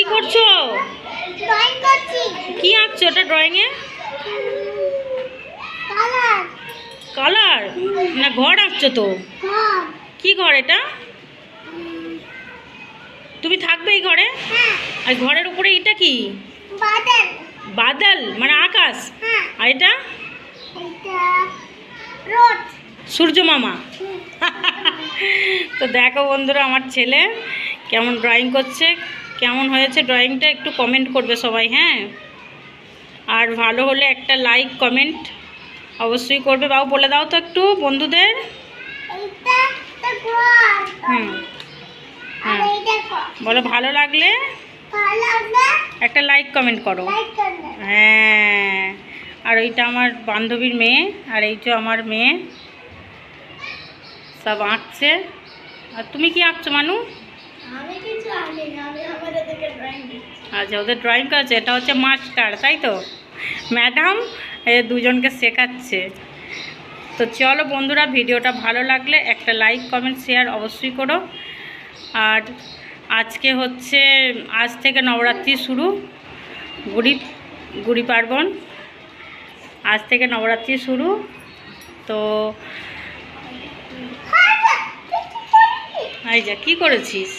কি করছো? ড্রয়িং করছি। কি আঁকছো ওটা ড্রয়িং এ? কালার। কালার না ঘর আঁকছো তো? ঘর। কি ঘর এটা? তুমি থাকবে এই ঘরে? হ্যাঁ। আর ঘরের উপরে এটা কি? বাদল। বাদল মানে আকাশ? হ্যাঁ। আর এটা? এটা রোদ। সূর্য মামা। তো দেখো বন্ধুরা আমার ছেলে কেমন ড্রয়িং করছে, কেমন হয়েছে ড্রয়িংটা একটু কমেন্ট করবে সবাই, হ্যাঁ? আর ভালো হলে একটা লাইক কমেন্ট অবশ্যই করবে। বাবু বলে দাও তো একটু বন্ধুদের। এইটা তো ঘর। হুম আর হ্যাঁ এইটা ঘর। বলো ভালো লাগলে ভালো লাগবে একটা লাইক কমেন্ট করো। লাইক করবে। হ্যাঁ। আর ওইটা আমার বান্ধবীর মেয়ে, আর এই তো আমার মেয়ে সব আঁকছে। আর তুমি কি আঁকছো মানু? আমি কিছু আঁকি না, আমি আমাদের থেকে ড্রয়িং দিচ্ছি। আচ্ছা ওদের ড্রয়িং করছে, এটা হচ্ছে মাস্টার তাই তো, ম্যাডাম দুজনকে শেখাচ্ছে। তো চলো বন্ধুরা ভিডিওটা ভালো লাগলে একটা লাইক কমেন্ট শেয়ার অবশ্যই করো। আর আজকে হচ্ছে আজ থেকে নবরাত্রি শুরু, গুড়ি পার্বণ, আজ থেকে নবরাত্রি শুরু। তো এই যা কী করেছিস?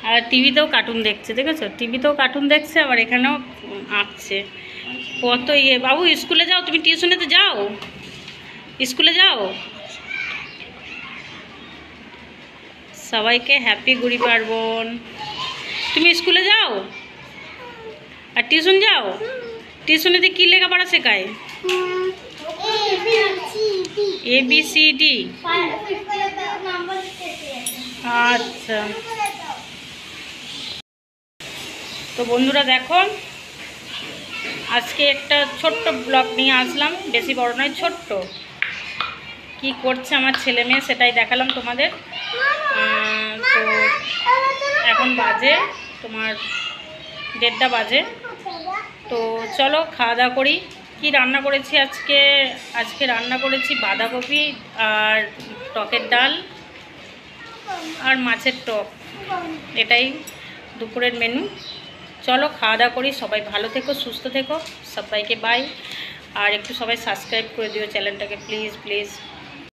আর টিভিতেও কার্টুন দেখছে, দেখেছো? টিভিতেও কার্টুন দেখছে আবার এখানেও আঁকছে। কত বাবু স্কুলে যাও, তুমি টিউশনেতে যাও, স্কুলে যাও। সবাইকে হ্যাপি গুড়ি পার্বণ। তুমি স্কুলে যাও আর টিউশন যাও? টিউশনেতে কী লেখাপড়া শেখায়? ABCD। আচ্ছা তো বন্ধুরা দেখো আজকে একটা ছোট্ট ব্লগ নিয়ে আসলাম, বেশি বড় নয়, ছোট্ট। কি করছে আমার ছেলে মেয়ে সেটাই দেখালাম তোমাদের। তো এখন বাজে তোমার 1:30 বাজে। তো চলো খাওয়া দাওয়া করি। কি রান্না করেছি আজকে? আজকে রান্না করেছি বাঁধাকপি আর টকের ডাল আর মাছের টক, এটাই দুপুরের মেনু। চলো খাওয়া দাওয়া করি। সবাই ভালো থেকো, সুস্থ থেকো, সবাইকে বাই। আর একটু সবাই সাবস্ক্রাইব করে দিও চ্যানেলটাকে প্লিজ প্লিজ।